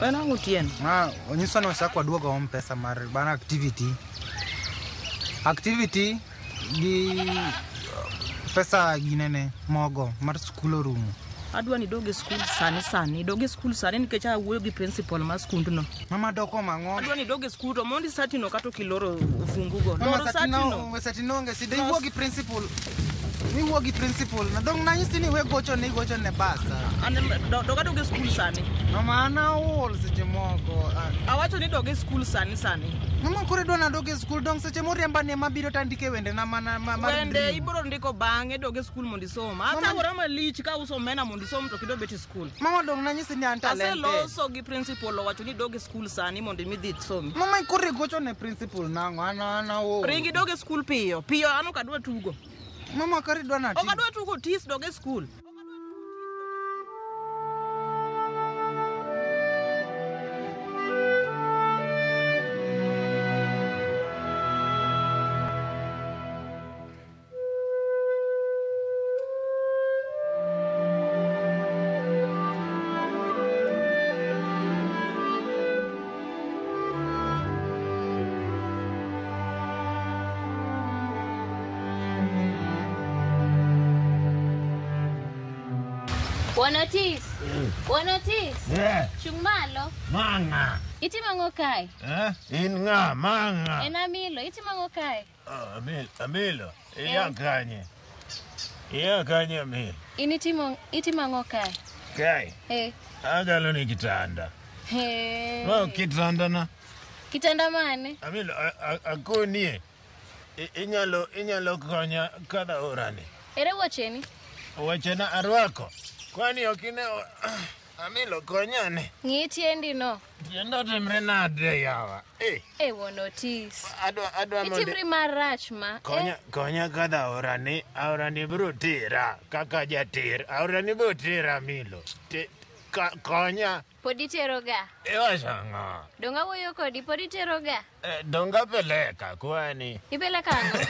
Bana ngutien. Onyiso no sakwa duogo om pesa mar bana activity gi pesa ginene mogo mar skul orumo. Adwa ni doge skul sani doge skul sani nikech awuoyo gi principal mar skund no. Mama doko mango. Adwa ni doge skul to mondi satino kato kiloro fungu go. Loro satino nge sidai wuo gi principal. Ni wuo gi principal na dong na nyisi ni we gocho ne basa. Ane doga doge skul sani. Mama ana ol seche moko. Awacho ni doge skul sani. Mama kore dona doge skul dong seche moriemba ne mabiro tandike wende na mana wende ibro ndiko bange doge skul mondi soma. Ata ora malich ka uso mena mondi som to kido beti skul. Mama dong na nyisi ni an talente. Ase loso gi principal owacho ni doge skul sani mondi mi dhi somi. Mama kore gocho ne principal nango ana ol. Ringi doge skul piyo ano kadwa tugo. Mama kare dwa na ti. Okadwa tugo tis doge skul. Wanotis. Yeah. Chung malo. Manga. Iti mango kai. In nga manga. En Amilo, iti mango kai. Amilo. Iya kanye Amilo. Iti mango kai. Kai. Agalo ni kitanda. Kitanda na. Kitanda mane? Amilo akonie. Inyalo konya kada orani. Ere wacheni? Wachena arwako. Kwani okine Amilo konyane. Ngiti endi no. Tiendo timre nade yawa. Wanotis. Adwa mondi. Itimri marach ma. Konya kada orani bro tira kaka jatir. Orani bro tira Amilo. Konya. Podi teroga. Washanga. Donga woyo kodi podi teroga. Donga peleka kwani. Ipeleka ano?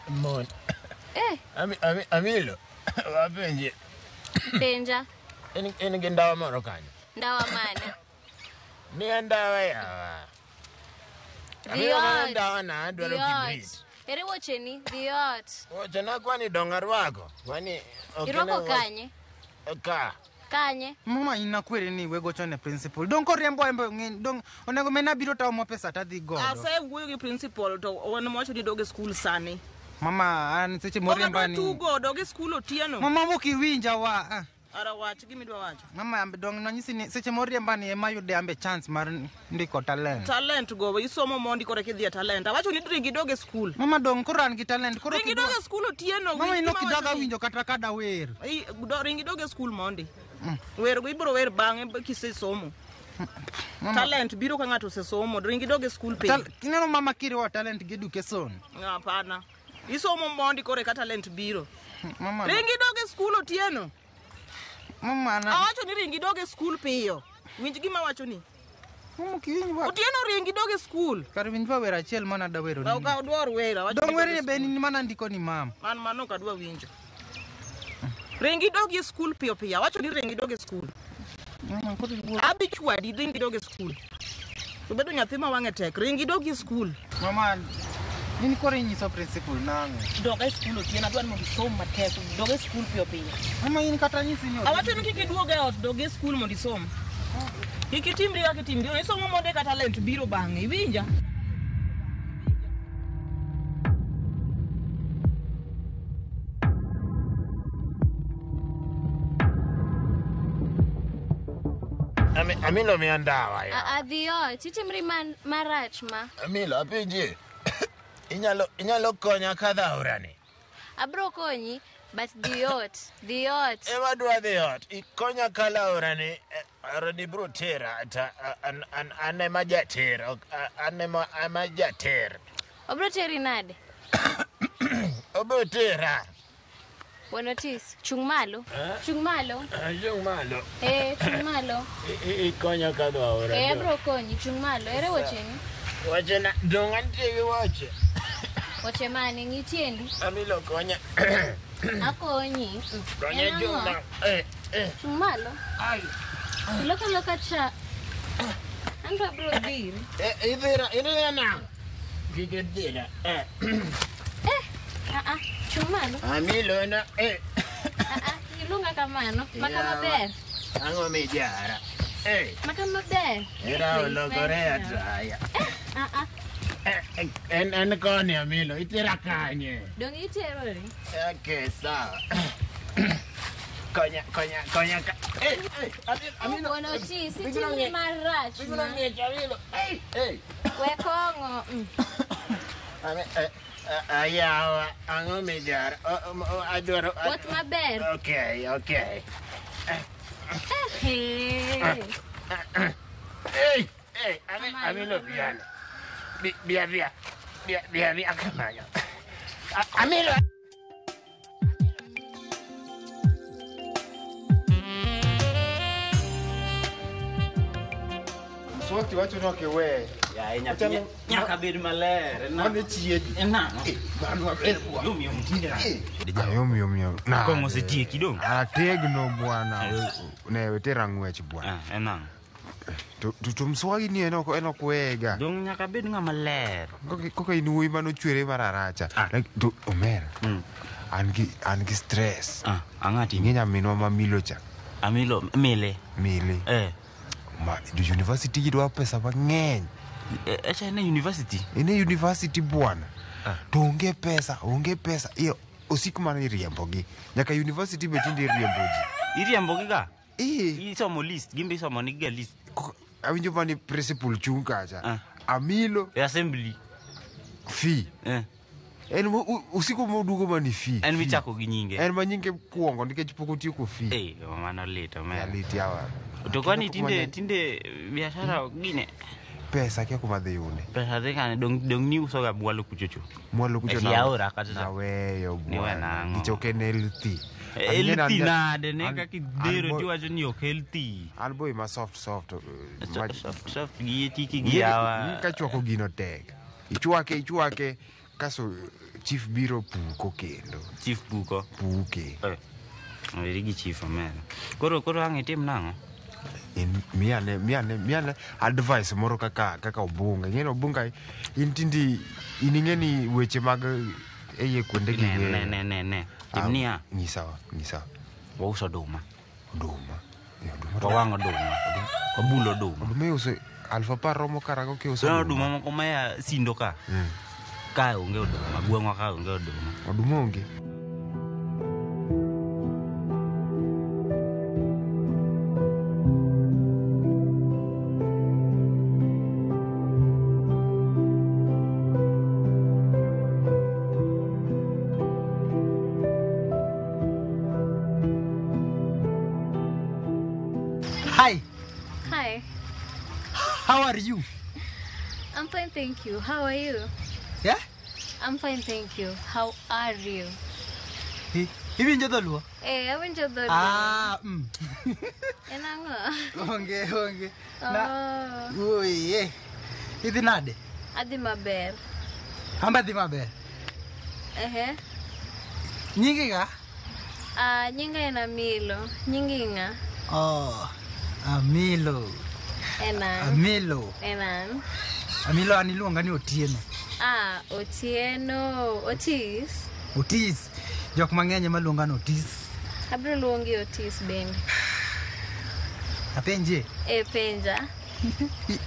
Mon. Amilo. Wapenje. Penja. En gindawa moro kanyo. Ndawa mane? Ni ndawa yawa. The ndawa na dwaro kibrit. Ere wacheni, the odds. Wachena kwani donga rwako. Kwani irwako kanye? Kanye? Mama inakwere ni we gocho ne principal. Dong koriembo dong onego mena biro tawo mo pesa tadhi godo. Ase wuoyo gi principal to wan mocho ni doge skul sani. Mama an seche moriemba ni. Tugo doge skul otieno. Mama mokiwinja wa. Ara wach gimi dwa wacho. Mama dong na nyisi ni seche moriemba ni ema yude ambe chance mar ndiko talent. Talent go isomo mondi kore kidhi talent. Awacho ni ringi doge skul. Mama dong koro an gi talent koro ringi doge skul otieno. Mama inoki daga winjo kata kada wer. Ringi doge skul mondi. Wer go ibro wer bange kise somo. Talent biro ka ngato se somo ringi doge skul pe. Kineno mama kiriwa talent gi education. Hapana. Isomo mondi kore ka talent biro. Mama. Ringi doge skul otieno. Mama na. Awacho ni ringi doge skul piyo. Winj gima wacho ni. Mama kiwinj wa. Otieno ringi doge skul. Kar winj wa wer achiel mana da wero ni. Ka odwar wera wacho. Dong wer ni be ni mana ndiko ni mama. An mano kadwa winjo. Ringi doge skul piyo. Awacho ni ringi doge skul. Abi chwadi ringi doge skul. To bedo nyathi ma wange tek ringi doge skul. Mama nini kore nyiso principal nango. Doge skul otieno adwa mondo isom matek. Doge skul piyo. Mama in kata nyisi ni. Awacho ni kiki duoge ot doge skul mondo isom. Kiki timri kaka timri isomo mondo ka talent biro bange iwinja. Amilo miandawa ya. Adhiyo, chitimri marach ma. Amilo apinje. inyalo konya kadha orani. Abro konyi, but the yacht. Ema dwa dhi ot. Ikonya kala orani. Orani bro tera. An ema jater. An ema jater. Obro teri nade? Obro tera. Otis, chung malo. Chung malo. Chung malo. Chung malo. Ikonya kadha orani. Abro konyi, chung malo. Ere wocheni? Wachena dong antie gi wache. Wache mane ngitiendi? Amilo konya. Akonyi. Konya juma. Chung malo. Ai. Loka cha. Ando bro dhiri. Idhira na. Gige dhira. Chung malo. Amilo na. Ilunga kamano. Maka maber. Ang'o mijara. Maka maber. Era olokore atraya. En koni Amilo, itera kanye. Dong iterori. Okay, sawa. Konya ka. Amilo. Otis, itini marach. Bigula ngecha Amilo. Wekongo. Ayawa, ang'o mijara. Adwaro. What maber? Okay. Amilo piano. Via kamayo. Amilo. Swati wacho no ke we. Ya nyaka bed maler. Mane chiedi. Nang'o? Mano maber bwana. Yom mtinde na. Yom. Na. Ko mosetie kidong. Ategno bwana. Ne wetera ng'wech bwana. Nang'o? To mswagi ni eno kwega. Dong nyaka bed ng'ama ler. Koka inuwi mano chwere mararacha. Like to Omera. An gi stress. Ang'ati. Ingenya minwa Mamilo cha. Amilo Mile. Ma do university gidwa pesa mang'eny. Echa ene university. Ine university bwana. To onge pesa. Iyo osik mana iriembogi. Nyaka university betinde iriemboji. Iriembogi ga? Isomo list, gimbe isomo ni ga list. Awinjo mani principal chung kacha. Amilo assembly fee. En usiko modugo mani fee. En michako gi nyinge. En manyinge kuongo nikech pok otieko fee. Mano lit Omera. Lit yawa. To kwani tinde biashara gine pesa kia kuma dhi yune. Pesa dhi kane dong ni uso ga mwalo kuchocho. Mwalo kuchocho na. Yaura kata. Na weyo bwana. Niwe Kichoke ne healthy. Healthy nade ne ka kidero tiwacho ni ok healthy. Alboy ma soft. Soft gi tiki gi yawa. Ka chwako gino tek. Ichwake kaso chief biro puko kendo. Chief puko. Puke. Eri gi chief Omera. Koro ang'e tim nang'o? Miane advice moro kaka obunga. Ng'eno obunga intindi iningeni weche mag eye kwende gi. Ne. Timnia. Nyisawa. Wauso oduma. Wawang oduma. Wabulo oduma. Oduma uso alfa par romo karago ke uso. Oduma moko maya sindo ka. Ka onge oduma, gweng'wa ka onge oduma. Oduma onge. Hi. How are you? I'm fine, thank you. How are you? Yeah? I'm fine, thank you. How are you? Iwinjo dholuo? Awinjo dholuo. Enang'o? Onge. Oye. Idhi nade? Adhi maber. Amba adhi maber. Nyingi ga? Nyinga en Amilo. Nyingi ng'a? Amilo. Enan. Amilo an iluonga ni Otieno. Otieno. Otis. Jok mang'eny ema luonga ni Otis. Abiro luongi Otis bende. Apenje? Penja.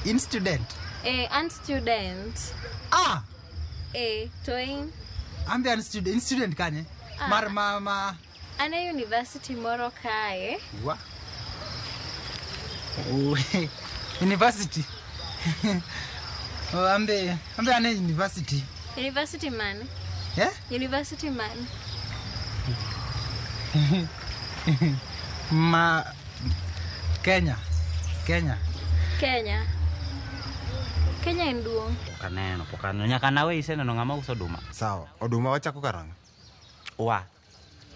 In student? An student. To in? Ambe an student. In student kanye? Mar mama. An e university moro kae. Wa? University. Ambe an e university. University man. University man. Kenya. Kenya enduong. Pokano nyaka nawe iseneno ng'ama uso oduma. Sawa, oduma wachako karang'o? Wa.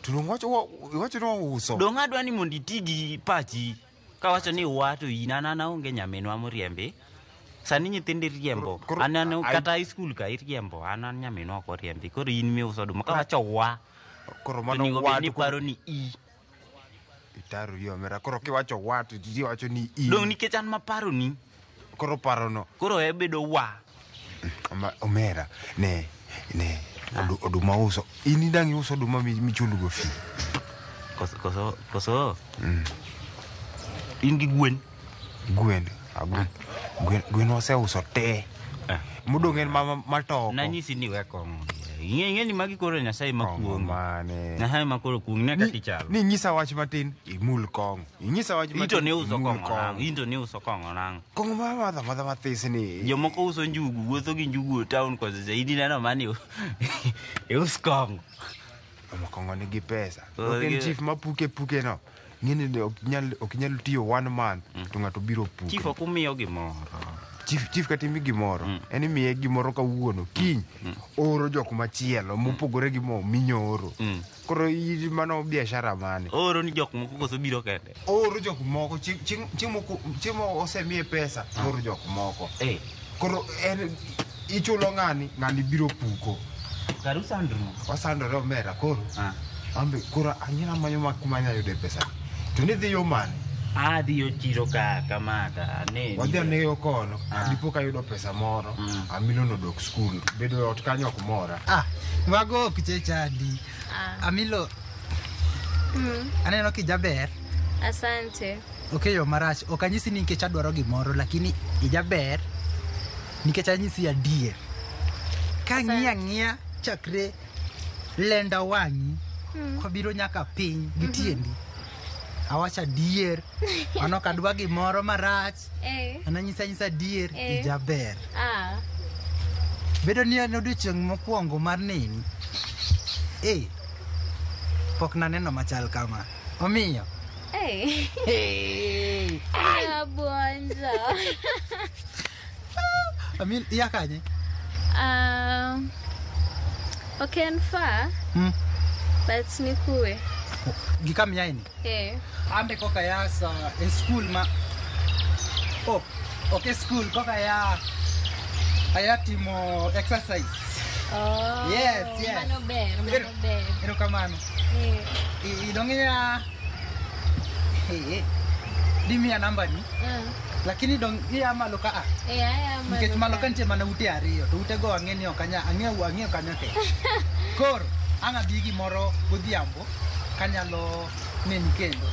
Iwacho ni uso. Dong' adwa ni mondo iti gi pachi. Ka wacho ni wa to in an aonge nyaminwa moriembi. Sani nyithindi riembo. An kata high school ka iriembo. An nyaminwa ok oriembi. Koro in miuso oduma. Ka wacho wa. Koro To mano ningo wa. bed ni paro ni i. Itaru yo mera. Koro kiwacho wa to ji wacho ni i. Dong' nikech an maparo ni. Koro paro no. Koro bedo wa. Omera. Ne. Oduma uso. Ini dang uso oduma michulu go fi. Koso. In gi gwen. Gwen wase uso te. Mudong en matoko. Nanyisi ni wekong. Ing'e ni magi koro Nyasaye makuong. Mane. Nyasaye makoro kuong ne kati chalo. Ni nyisa wach matin imul kong. Inyisa wach matin. Ito ni uso kong onang. Kong madha mathis ni. Jomoko uso njugu, wuotho gi njugu e town kosa zaidi neno mani us kong. Kong nigi pesa. Oh, Oken yeah. chief mapuke no. Ng'ini ok nyal tiyo 1 month to ng'ato biro puke. Chief okumiyo gimoro. Chief katimi gimoro. En imiye gimoro kawuono. Kiny oro jok machielo mopogore gi mo minyoro. Koro mano biashara mane. Oro ni jok moko koso biro kende. Oro jok moko chiemo osemiye pesa. Oro jok moko. Koro en ichulo ng'ani biro puko. Karu sandru. Wasandore omera koro. Ambe koro anyina manyo kumanya yude pesa. To ni dhi yo mane? Adhi yo chiro kamaka ne. Wadhi aneyo kono. Dipo ka yudo pesa moro. Amilo no dok school. Bedo ot kanyo kumora. Wago piche chadi. Amilo. Aneno kijaber. Asante. Okay, yo marach. Okanyisi ni nikech adwaro gimoro lakini ijaber nikech anyisi adier. Ka ng'iya chakre lenda wang'i kobiro nyaka piny gi tiendi. Awacha adier. Ano kadwa gimoro marach. Ananyisa adier ijaber. Bedo ni en odiochieng' mokwongo mar neni. Pok naneno machal kama. Omiyo. Buonja. Amil iya kanye? Okay, and far. But ni kuwe. Gikam yaini? Ande koka ya sa school ma. Okay, school koka ya timo exercise. Yes. Mano ber. Ero kamano. Idongea. Dimi ya namba ni. Lakini dong iya maloka Nikech maloka ntie mana ute ariyo. To ute go ang'eni okanya ang'eyo kanya te. Koro anga bigi moro godhiambo kanyalo neni kendo.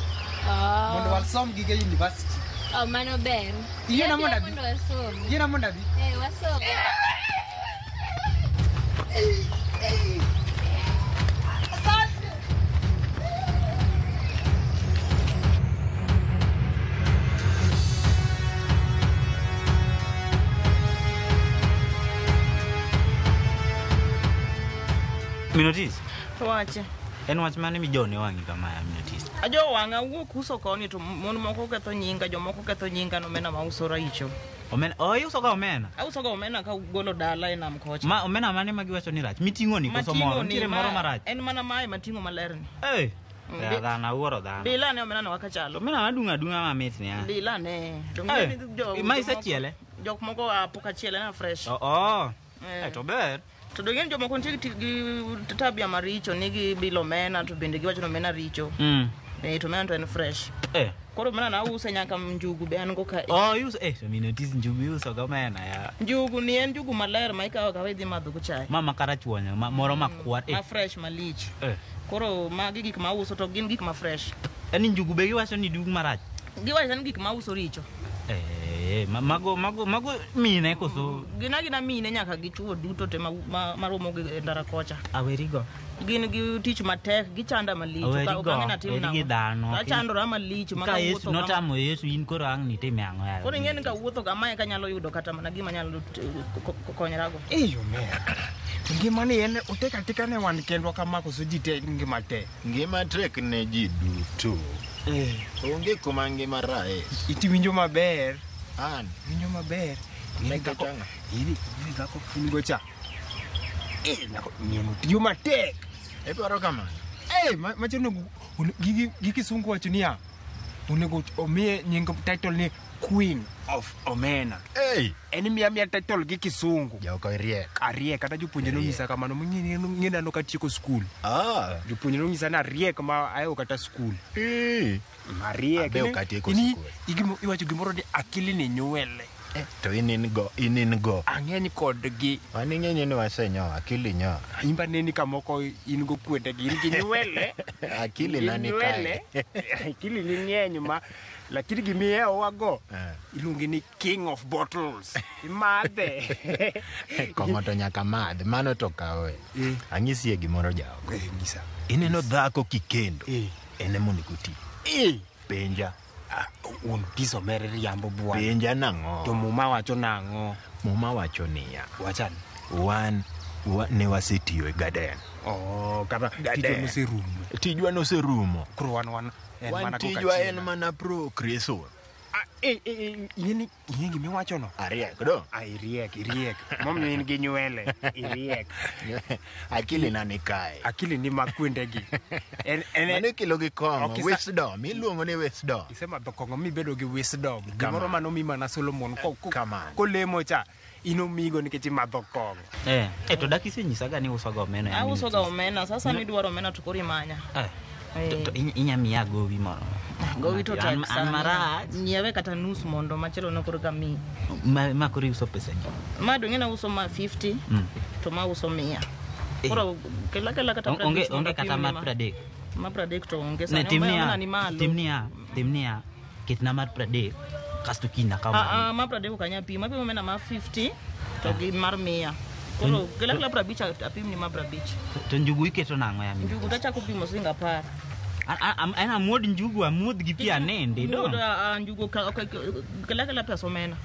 Mondo walsom gige university. Mano ber. Yena monda bi. Wasom. Minotis. Wache. En wach mane mijone wang'i kama ya Minotis? Ajo wang'a wuok uso koni to mon moko ketho nyinga, jomoko ketho nyinga no mena mauso raicho. Omena, iuso ga omena? Auso ga omena ka golo dala e nam kocha. Omena mane magiwacho ni rach? Miting'o ni koso moro? Nitiere moro marach? En mana mae mating'o maler ni. Dhana uoro dhana. Bila ne omena no wakachalo. Omena madunga mamit ni ya? Bila ne. Ma isechiele? Jok moko apoka chiele na fresh. To ber. To dogen jomoko nitie gi tabia maricho nigi bilo omena to bende giwacho ni omena richo. To omena to en fresh. Koro omena na use nyaka njugu be an go ka. Use to Minotis njugu uso ga omena ya. Njugu ni en njugu maler ma ikawo ka idhi madho go chai. Mama karachuonyo moro makwar. Ma fresh malich. Koro magi gik ma uso to gin gik ma fresh. Ani njugu be giwacho ni dug marach. Giwacho ni gik ma uso richo. Mago mine koso gina mine nyaka gichuo duto te maromo gi ndara kocha. Awerigo gin gi tich matek gichanda malich ka ogang'e tim na achandora malich ka Yesu notamo Yesu in koro ang' ni tim ang'o ya. Koro ing'eni ka wuotho kamae kanyalo yudo kata mana gima nyalo konyrago. Omera ngima ni en otek atika ne wan kendwa kama koso ji te ngima tek. Ngima tek ne ji duto. Onge kuma ngima rae. Iti winjo maber. An Winjo maber. ne katanga. Ini dhako go cha. Nako nino tiyo matek. E paro kamano. Machono gi kisungu wacho niya. Onego omiye nying title ni Queen of Omena. En miya title gi kisungu. Jaoko riek. Ariek kata jopuonje no nyisa kamano ng'ina no katieko skul. Jopuonje no nyisa na riek ma ayo kata skul. Mariek. Abe okatieko skul. Igimo iwacho gimoro ni akili ni nywele. To in go. Ang'eny kodgi. Mani ng'eny ni wasenyo akili nyo. Imba neni kamoko in go kwete gi in gi nywele. Akili nani kae. Akili ni ng'eny ma lakini gimiye wago iluongi ni King of Bottles. Imadhe. Kong'o to nyaka madh. Mano to kawe. Ang'isi gimoro jaoko. Ngisa. Ineno dhako kikendo. Ene monego ti. Penja. Un piso mere riambo bwana. Penja nang'o. To muma wacho nang'o. Muma wacho niya. Wachani. Wan ne wasetiyo e gaden. Kata tijwa noserumo. Tijwa noserumo. Koro wan Wan tijwa en mana procreation. Yeni gimiwacho no. Ariek do. Iriek. Momiyo in gi nywele. Iriek. Akili nani kae. Akili ni makwendegi. Mane kilo gi kong'o. Wisdom. Iluongo ni wisdom. Isema dhokong'o mibedo gi wisdom. Gimoro mano mi mana Solomon. Kolemo cha. Inomigo nikech imadho kong'o. To dak isenyisaga ni usoga omena. Ausoga omena. Sasa midwaro omena to koro imanya. To inyamiya gowi moro. Gowi to tek An marach. Nyiewe kata nus mondo machielo nokoro kami. Ma koro iuso pesa gi. Ma dong'ina uso ma 50 to ma uso 100. Koro kela kata onge kata mar 30. Ma 30 to onge Ne sana ni malo. Timnia kitna mar 30 kasto kina kama. Ma 30 kanya pi ma pimo mena ma 50 to gi mar 100. Koro kela 50 apim ni ma 50. To njugu iketo nang'o ya mi? Njugu tachako pimo singa 10. Ana muod njugu amuod gi pi anende do. Njugu kela pesa omena.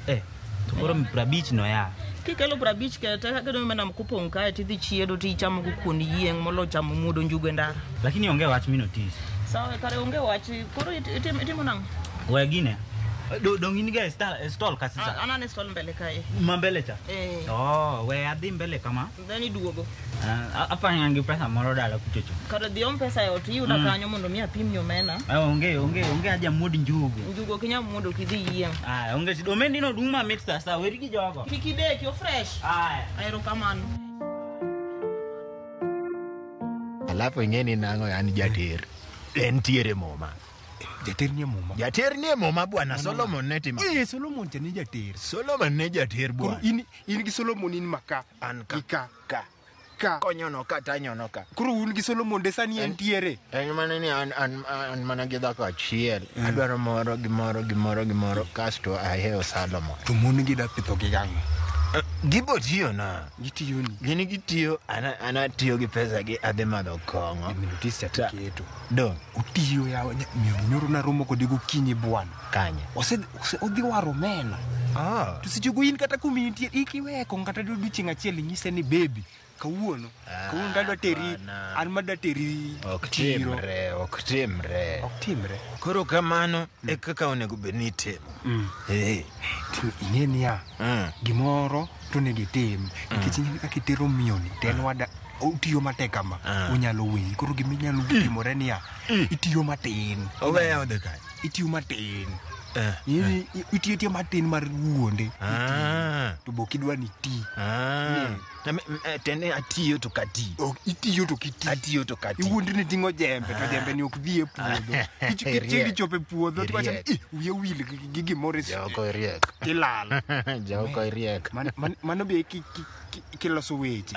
To koro 50 no ya. Kikelo 50 kata kado mena mkupong kae tidhi chiedo tichamo go kuon yieng molo chamo muodo njugu ndara. Lakini onge wach minotis. Sawa kare onge wach koro itimo nang'o? We gine. Dong in ga stall kasisa. Ana ne stall mbele kae. Mbele cha. We adhi mbele kama. Then iduogo. Apa nyangi pesa moro dala kuchocho. Kare dhiom pesa yot yuda kanyo mondo mi apim nyomena. Onge aja muod njugu. Njugu kinya muodo kidhi yieng. Onge domendi no duma mit sasa weri gi jogo. Kikidek yo fresh. Aero kamano. Alafu ing'eni nang'o yani jater. Entiere moma. Jater ni muma. Jater ni moma bwana. Solomon netima. Solomon ni jater. Solomon ne jater bwana. In gi Solomon in maka. An ka. Konyono ka tanyono ka. Koro un gi Solomon de sani entiere. En mana ni an mana gi dhako achiel. Adwaro moro gimoro kasto aheo Solomon. To mon gi da pitho gi gang'o. Gibo tiyo na. Gitiyo ni. Gini gitiyo ana tiyo gi pesa gi adhi madho kong'o. Minutis cha tiketo. Do. Utiyo ya nyoro na romo kodi gokinyi bwana. Kanye. Odhi waro omena. To sechogo in kata kumintie ikiweko kata odiochieng' achiel nyise ni baby kawuono kadwa teri an madwa teri tiro. Ok timre. Koro kamano e kaka onego bed ni itimo. Ing'e niya gimoro to onego itim nikech ing'e kaka itero mioni to en wada utiyo matek kama onyalo weyi. Koro giminyalo timore niya itiyo matin. Oweya odhi kae. Itiyo matin. Itiyo matin mar wuonde. To bok idwa ni ti. Tene atiyo to kati. Itiyo to kiti. Atiyo to kati. Iwuondi ni ting'o jembe to jembe ni ok dhi e puodho. Kichiri chope puodho to wacha wiye wil gi gimoro. Jaoko riek. Kilal. Jaoko riek. Mano be kiloso weche.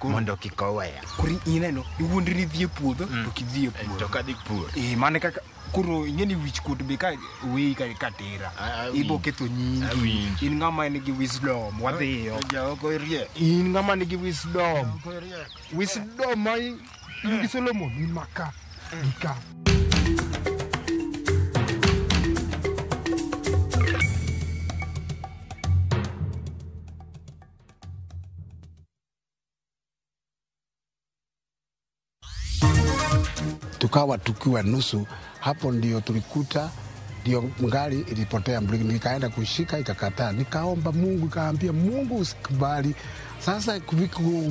Mondo kikoweya. Kuri ineno iwuondi ni dhi e puodho to kidhi e puodho. To kadhi pur. Mane kaka kuro ing'eni wich kuot be ka weyi ka tera. Ibo ketho nyingi. In ng'ama nigi wisdom wadhiyo. Jaoko riek. In ng'ama nigi wisdom. Wisdom ma in gi Solomon in maka. tukawa tukiwa nusu. Hapo ndio tulikuta ndio gari ilipotea breki, nikaenda kushika ikakataa, nikaomba Mungu, nikaambia Mungu usikubali. Sasa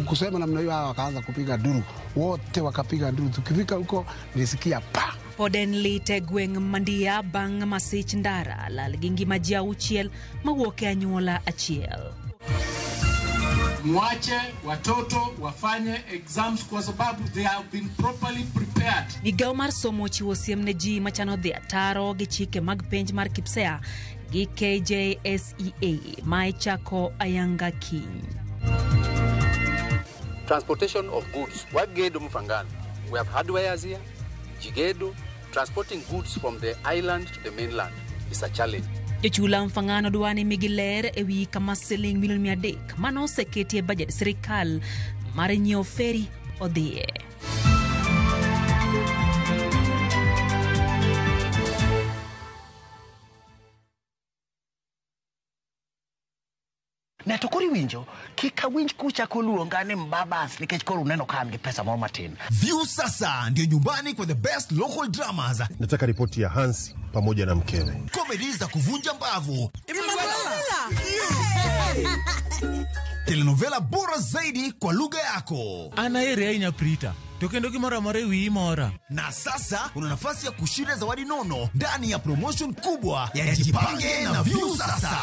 kusema namna hiyo, hawa wakaanza kupiga duru, wote wakapiga duru. Tukifika huko nilisikia pa Podenli tegweng mandia bang masich ndara lalgingi majia uchiel mawoke anyuola achiel. Mwache watoto wafanye exams kwa sababu they have been properly prepared. Migao mar somo chiwo siem ne ji machano dhi ataro gi chike mag penj mar KPSEA gi KJSEA ma ichako ayanga kiny. Transportation of goods. Wagedo Mfangano. We have hardwares here. Jigedo. Transporting goods from the island to the mainland is a challenge. Jochula Mfangano duani migiler ewi kama siling milion 300 mano oseketi e budget sirikal mar nyiewo feri odhiye. Na to kori winjo kika winj kucha koluonga ni mbabas nikech koro uneno kan gi pesa moro matin. View sasa ndio nyumbani kwa the best local dramas. Nataka ripoti ya Hansi pamoja na mkewe. Comedy za kuvunja mbavu. Telenovela bora zaidi kwa lugha yako. Anaere ina prita. Tokendo kimora mare wi mora. Na sasa una nafasi ya kushinda zawadi nono ndani ya promotion kubwa ya Jipange na View sasa.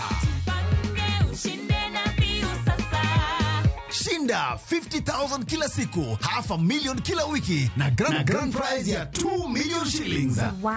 Shinda 50,000 kila siku, $500,000 kila wiki na grand prize ya 2 million shillings. Wow.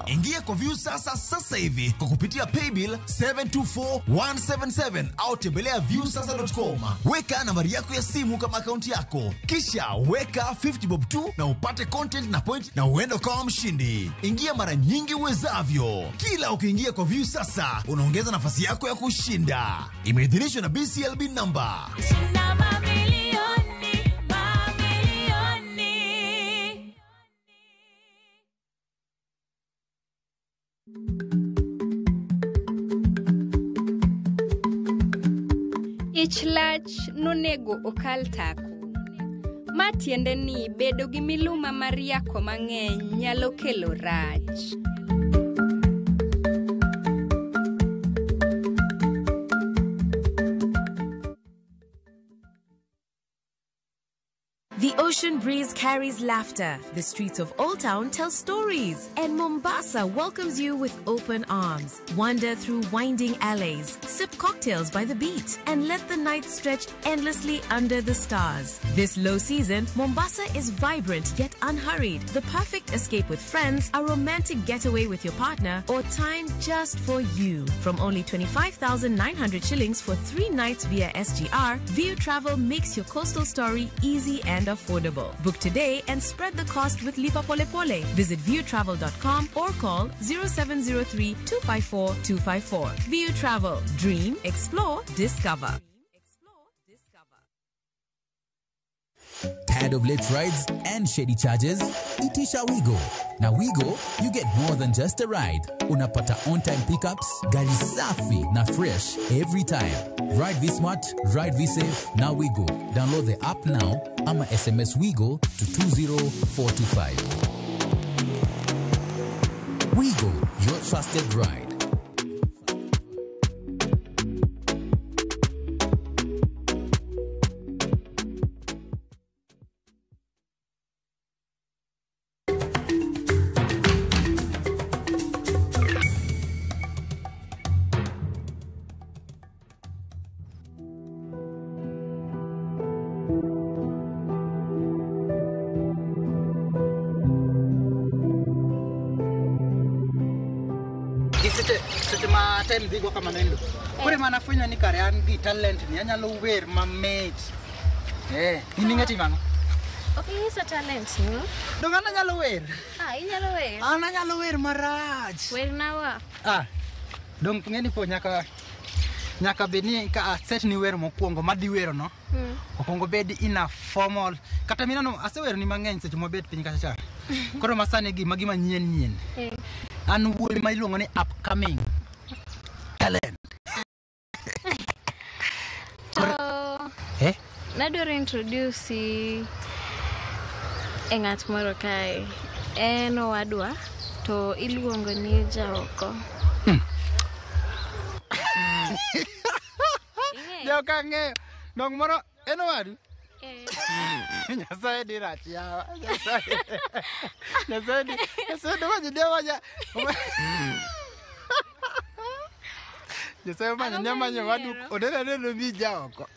Ingia kwa View sasa hivi kwa kupitia paybill 724-177 au tembelea viewsasa.com. Weka nambari yako ya simu kama akaunti yako, kisha weka 50 bob tu na upate content na point na uende kwa mshindi. Ingia mara nyingi uwezavyo. Kila ukiingia kwa View sasa unaongeza nafasi yako ya kushinda. Imeidhinishwa na BCLB number. Ichlach nonego okal tako. Matiende ni bedo gi miluma mar yako mang'eny nyalo kelo rach. The ocean breeze carries laughter. The streets of Old Town tell stories. And Mombasa welcomes you with open arms. Wander through winding alleys, sip cocktails by the beach, and let the night stretch endlessly under the stars. This low season, Mombasa is vibrant yet unhurried. The perfect escape with friends, a romantic getaway with your partner, or time just for you. From only 25,900 shillings for 3 nights via SGR, View Travel makes your coastal story easy and affordable. Book today and spread the cost with Lipa Pole Pole. Visit viewtravel.com or call 0703 254 254. View Travel. Dream, explore, discover. Tired of late rides and shady charges? Itisha Wigo. Now Wigo, you get more than just a ride. Unapata on-time pickups, gari safi na fresh every time. Ride V-Smart, ride V-Safe, now Wigo. Download the app now, ama SMS Wigo to 20425. Wigo, your trusted ride. Time bigo kama nendo. Kure manafanya ni karian gi talent ni anyalo wer mamit. Ini ngati mano. Okay, isa talent no. Donga na nyalo wer. Inyalo wer. Ana nyalo wer maraj. Wer nawa. Dong ngeni po nyaka beni ka set ni wer mokuongo madhi wero no. Okongo bed ina formal. Kata mina no asewer ni mang'eny seche mobet piny kacha. Koro masane gi magi manyien. An wuoyi ma iluongo ni upcoming talent. Nadwaro introduce ng'at moro kae. En owadwa to iluongo ni Jaoko. Joka ng'eyo. Dong moro en owadu? Nyasaye di rach yawa. Nyasaye di dewa. Nyasaye manyo wadu odena mi Jaoko.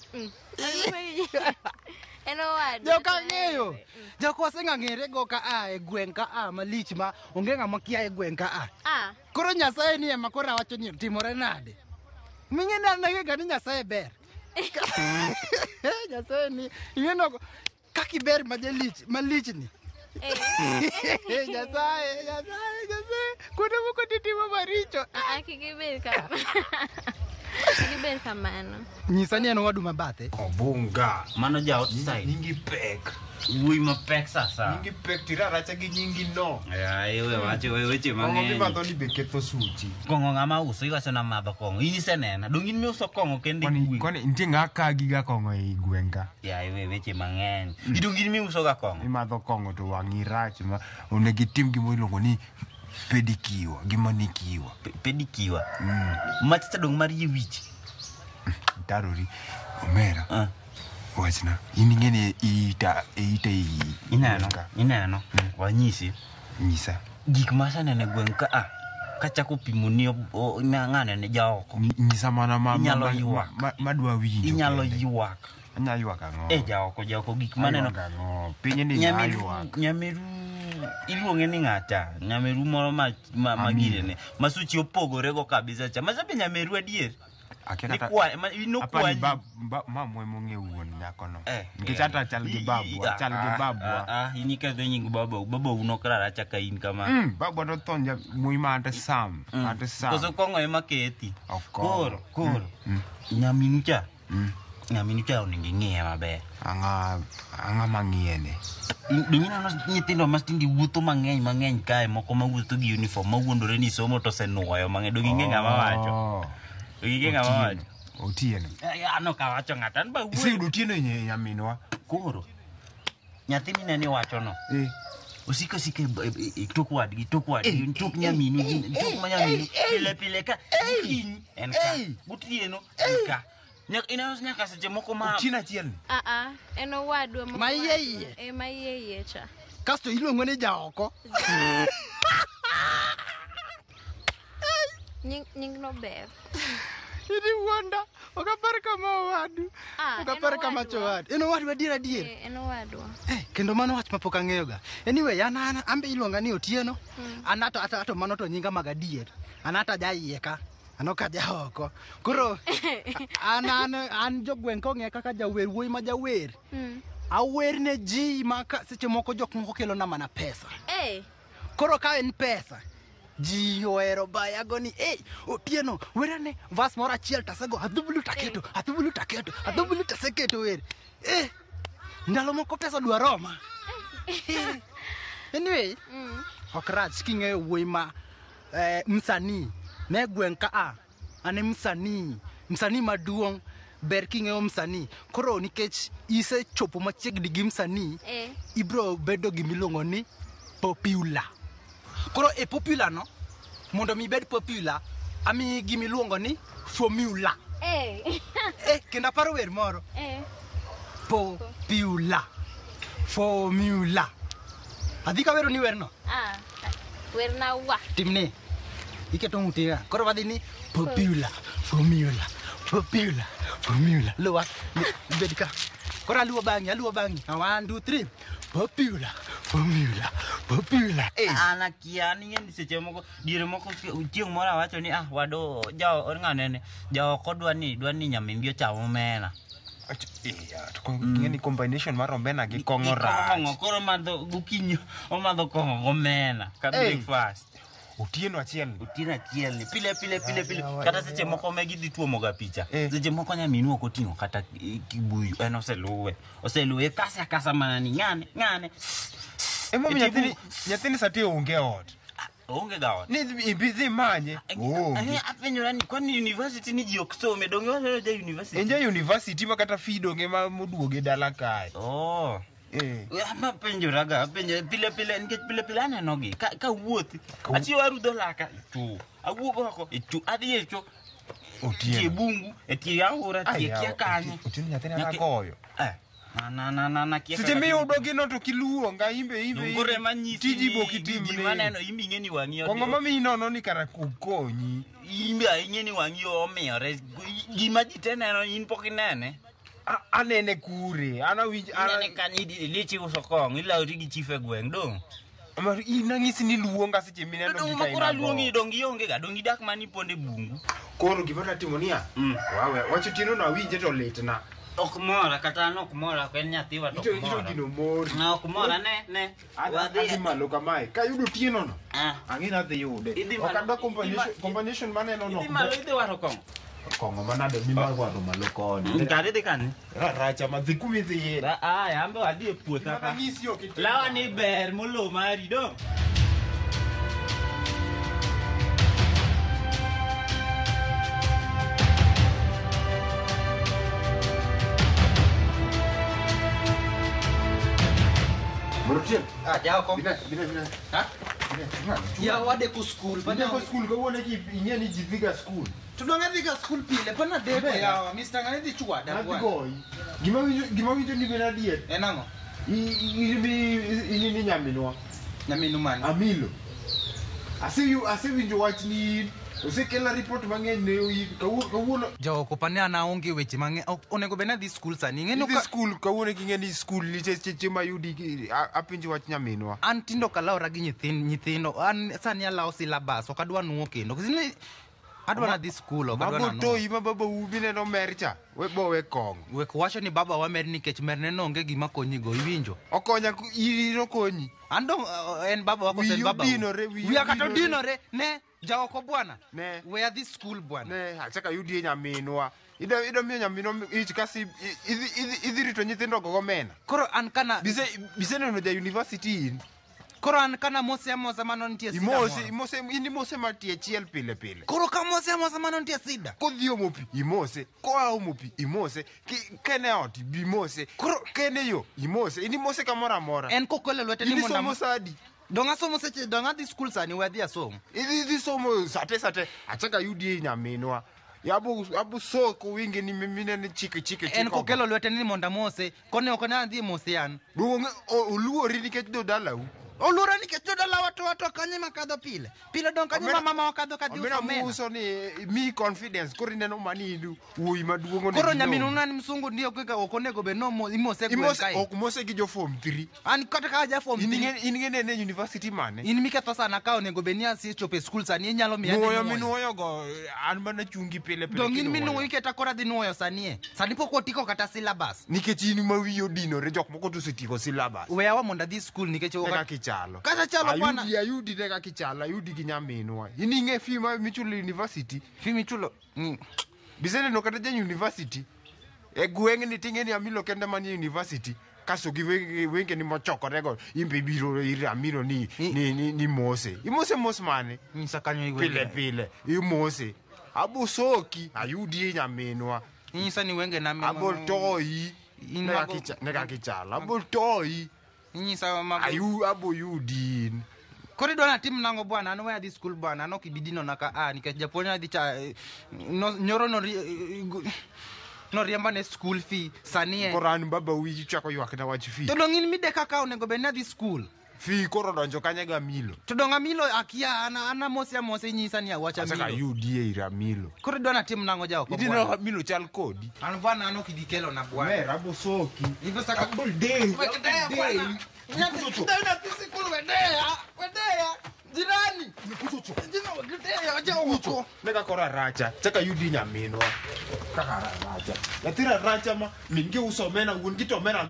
En owadu. Joka ng'eyo. Joka waseng'ere go ka e gweng' ka malich ma onge ng'ama kia e gweng' ka Koro Nyasaye ni ema koro wacho ni timore nade. Minge na ga ni Nyasaye ber. Nyasaye ni ingeno kaki ber malich ni. Nyasaye. Kuno moko titimo maricho. Kiber kamano. Nyisa ni en wadu mabathe. Obunga. Mano ja outside. Nyingi pek. Wui mapek sasa. Nyingi pek tiraracha gi nyingi no. Ewe wacho weche mang'eny. Kongo gimadho ni be ketho suchi. Kongo ng'ama uso iwacho na madho kongo. In isenena. Dong in miuso kongo kende gweng'. Koni nitie ng'aka giga kongo ei gweng' ka. Ewe weche mang'eny. Dong in miuso ga kongo. Imadho kongo to wang'i rach ma onego itim gima iluongo ni pedikiwa. Gima nikiwa. Pedikiwa. Machita dong mar yie wich. Darori. Omera. Wachna. In ing'eni ita Ineno. Wanyisi. Nyisa. Gik masanene gweng' ka kachako pimo ni ng'ane ne Jaoko. Nyisa mana inyalo ywak. Madwa winjo. Inyalo ywak. Anya ywak ang'o? Jaoko gik maneno. Pinye ni ywak. Nyameru iluonge ni ng'ata. Nyameru moro magirene. Masuchi opogore go kabisa cha. Masabe nyameru adier. Akena mamwe mong'e wuon nyako no. Nikech ata chal gi babwa. Ini kadho nying babwa uno krara chaka in kama. Babwa to tonja muima ante sam. Koso kongo ema keti. Koro. Nyaminu cha onego ing'eye maber. Ang'a mang'iyene. Dungina nyithindo mastindi wuotho mang'eny kae moko mawuotho gi uniform mawuondore ni somo to senuoyo mang'eny. Dong ing'e ng'ama wacho. Otieno. Ano ka wacho ng'ata an ba wuoyo. Iseyudo Otieno nyaminwa. Koro. Nyathi minene wacho no. Osika tok wadgi tok nyaminu tok manyaminu pile ka kiny en ka gotieno ka nyaka seche moko ma Otieno achiel ni. En owadwa ma iye. Ma iye cha. Kasto iluongo ni Jaoko. Nying no ber. Ini wanda. Okapar kama owadu. Okapar kama chowadu. En owadu adier. En owadwa. Kendo mano wach mapok ang'eyoga. Anyway, an ambe iluonga ni Otieno. Anato ato mano to nyinga mag adier. Anata jaiye ka. Anoka Jaoko. Koro an jogweng' kong'e kaka jawer wuoyi ma jawer. Awer ne ji maka seche moko jok moko kelo na mana pesa. Koro ka en pesa. Ji ohero baya go ni Otieno werane vas moro achiel tasego adhubulu taseketo wer. Ndalo moko pesa dwa roma. Anyway, okrach king'eyo wuoyi ma msanii ne gweng' ka ane msanii maduong' ber king'eyo msanii. Koro nikech isechopo machiegni gi msanii ibro bedo gimiluongo ni popular. Koro popular no mondo mi bed popular ami gimiluongo ni formula. Kenda paro wer moro. Popular. Formula. Adhi ka wero ni wer no? Wer na wa. Timni. Iketo mutiga. Koro wadhi ni popular. Formula. Luwa. Bedika. Koro aluwa bangi. 1, 2, 3. Popular. Anakia ni ng'eni seche moko diere moko chieng' moro awacho ni wado ng'anene Jaoko dwa ni nyamin gi chamo omena. Ng'eni combination mar omena gi kongo rach. Koro madho gokinyo omadho kongo omena ka breakfast. Otieno achiel ni pile kata seche moko me gidhi tuomo ga picha. Seche moko nyaminu ok oting'o kata kibuyu en oseluwe kasa mana ni ng'ane. Emo nyathini sati onge ot. Onge ga ot. Ni busy manye. Apenjora ni kwani university ni ji ok some donge wacho ja university. Enja university ma kata fee donge ma moduoge dala kae. Ma penjo raga, penjo pile nikech pile aneno gi ka wuothi. Achi waru dolaka tu. Awuok oko tu adhi echo. Tie bungu, tie aora, tie kia kanyo. Otieno nyathina nagoyo. Na kia. Seche miyudo gino to kiluonga imbe. Ngore manyisi. Tiji bokitimne. Maneno iming'e ni wang'i. Kongo mami nono ni kara kukonyi. Imbe ing'e ni wang'i omiyore. Gima ji te neno in pok inene. Anene kure. Anene kanyi lichi uso kong. Ilauri gi chief e gweng' dong. Inang'isi ni luonga seche mineno gi ka ina luongi dongi onge ga dongi dak mani ponde bungu. Koro gima natimo niya. Wawe wacho tieno na winje to litna. Ok mora kata no kumora kwen nyathi wa to mora. Ito gino mori. Na ok mora ne. Wadhi malo kamae. Ka yudo tieno no. Ang'ina dhi yude. Ok adwa combination maneno no. Idhi malo idhi waro kong. Kongo manade mima waro malo koni. Ngari dhi kani. Racha madhi kumi dhi yera. Ambe wadhi e puotha ka. Lawa ni ber molo mari do. Murutien. Jao kom. Bina. Ha? Ya wade ku school. Bina ku school ko wone ki ing'e ni ji dhiga school. Tudonga dhiga school pile pana deko yawa. Mr. Ngane dhi chwada bwana. Gima winjo ni bena diet. Enang'o? Ini ni nyaminwa. Nyaminu mane? Amilo. Asewinjo wach ni osekela report mang'eny ne kawuono. Joko pane ana onge weche mang'eny. Onego bena dhi school sani. Ing'e no ka school kawuono king'e ni school niche mayudi apinji wach nyaminwa. An tindo kalaora gi nyithindo. An sani alao syllabus. Ok adwa nuo kendo. Adwa na dhi school. Ok adwa na nuo. Babo to ima baba ubine no mercha. We kong. Wek wacho ni baba wa mer nikech mer neno onge gima konyi go iwinjo. Okonya iro konyi. Ando en baba wako sen baba. Wiya kata dinore ne jaoko bwana. Ne. Where this school bwana. Ne achaka yudi nyaminwa. Ido miyo nyaminwa ich kasi idhi rito nyithindo go gomena. Koro an kana bise neno ja university. Koro an kana mose mano nitie sida. Imose matie chiel pile. Koro ka mose mano nitie sida. Kodhio mopi imose, koa mopi imose, kene ot bimose. Koro kene yo imose, ini mose kamora mora. En kokole lwete ni monda. Somo sadi. Donga somo seche donga di school sani wedhi asomo. Idhi somo sate. Achaka yudi nyaminwa. Yabu soko wingi ni mimine ni chike. En kokelo lwete ni monda mose, kone okona dhi mose yan. Duonge oluori nikech do dalau. Olura nikech jodala watu kanye makadho pile. Pile don kanye mama wakadho kadhi usomena. Omena muso ni me confidence kori neno maninu uwi maduongo ni. Koro nyaminu nani msungu ndio kika okonego be no imose kai. Ok mose gi jo form 3. An kata ka ja form 3. Ingene ne university mane. In miketho sana ka onego be ni asi chope school sani inyalo miya. Nuoyo minuoyo go an mana chungi pile. Dong in minuoyo iketa kora dhi nuoyo sani. Sani pok otiko kata syllabus. Nikech in mawiyo dinore jok moko to setiko syllabus. Weyawa monda dhi school nikech kata chalo bwana. Ayudi nega kichala, ayudi gi nyaminwa. Ining'e fee ma michulo university. Fee michulo. Bisene no kata jen university. E gweng' ni ting'e ni Amilo kende mani university. Kaso gi wenge ni mochokore go. Imbe biro iri Amilo ni mose. Imose mose mane. Nyisa kanyo iwenge. Pile. Imose. Abu soki ayudi nyaminwa. Nyisa ni wenge na Abo toi. Nega kichala. Abo toi. Nyisa mago abo yudin. Kori dona tim nango bwana ano where this school bwana ano kibidino naka nikech japuonja dhi cha nyoro no riemba ne school fee sanie. Koran baba wiji chako ywak na wach fee. To dongin mide kaka onego be na dhi school. Fee koro donjo kanye ga Milo. To donga Milo akia ana mose nyisa ni awacha Milo. Saka yudie ira Milo. Kori dona tim nango jao ko bwana. Idino Milo chal kodi. An bwana ano kidikelo na bwana. Mera bo soki. Hivyo saka day. Nyana tisi kulu wedea. Jirani. Nikuchocho. Jina wedea aje uko. Nega kora racha. Saka yudi nyaminwa. Kaka racha. Yatira racha ma mingi usomena ungitomena.